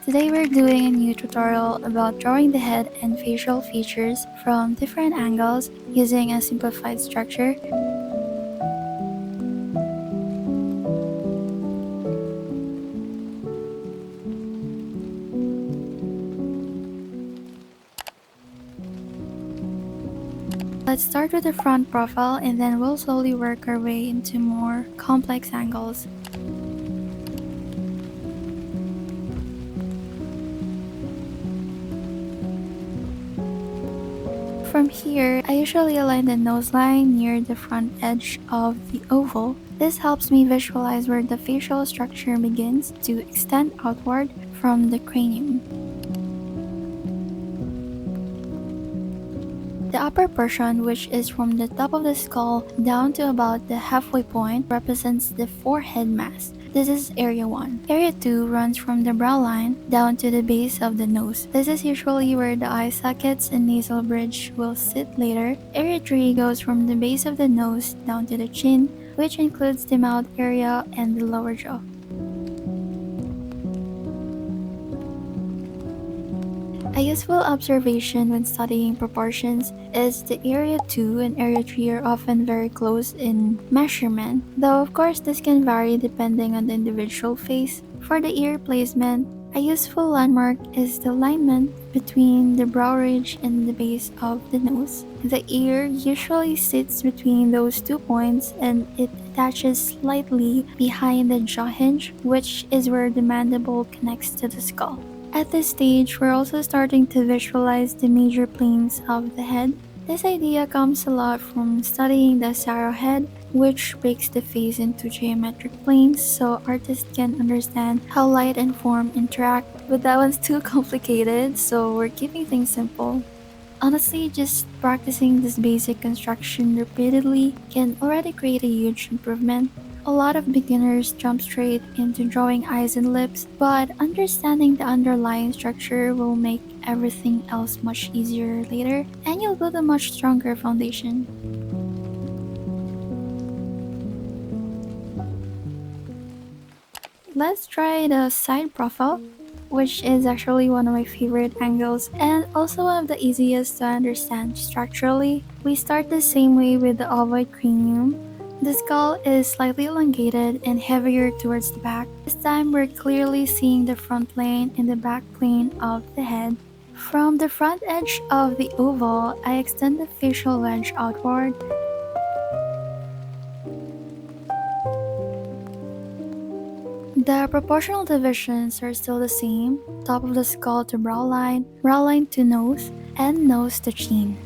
Today we're doing a new tutorial about drawing the head and facial features from different angles using a simplified structure. Let's start with the front profile and then we'll slowly work our way into more complex angles. From here, I usually align the nose line near the front edge of the oval. This helps me visualize where the facial structure begins to extend outward from the cranium. The upper portion, which is from the top of the skull down to about the halfway point, represents the forehead mask. This is area 1. Area 2 runs from the brow line down to the base of the nose. This is usually where the eye sockets and nasal bridge will sit later. Area 3 goes from the base of the nose down to the chin, which includes the mouth area and the lower jaw. A useful observation when studying proportions is the area 2 and area 3 are often very close in measurement, though of course this can vary depending on the individual face. For the ear placement, a useful landmark is the alignment between the brow ridge and the base of the nose. The ear usually sits between those 2 points and it attaches slightly behind the jaw hinge, which is where the mandible connects to the skull. At this stage, we're also starting to visualize the major planes of the head. This idea comes a lot from studying the arrowhead, which breaks the face into geometric planes so artists can understand how light and form interact, but that one's too complicated, so we're keeping things simple. Honestly, just practicing this basic construction repeatedly can already create a huge improvement. A lot of beginners jump straight into drawing eyes and lips, but understanding the underlying structure will make everything else much easier later, and you'll build a much stronger foundation. Let's try the side profile, which is actually one of my favorite angles and also one of the easiest to understand structurally. We start the same way with the ovoid cranium. The skull is slightly elongated and heavier towards the back. This time we're clearly seeing the front plane and the back plane of the head. From the front edge of the oval, I extend the facial wedge outward. The proportional divisions are still the same: top of the skull to brow line to nose, and nose to chin.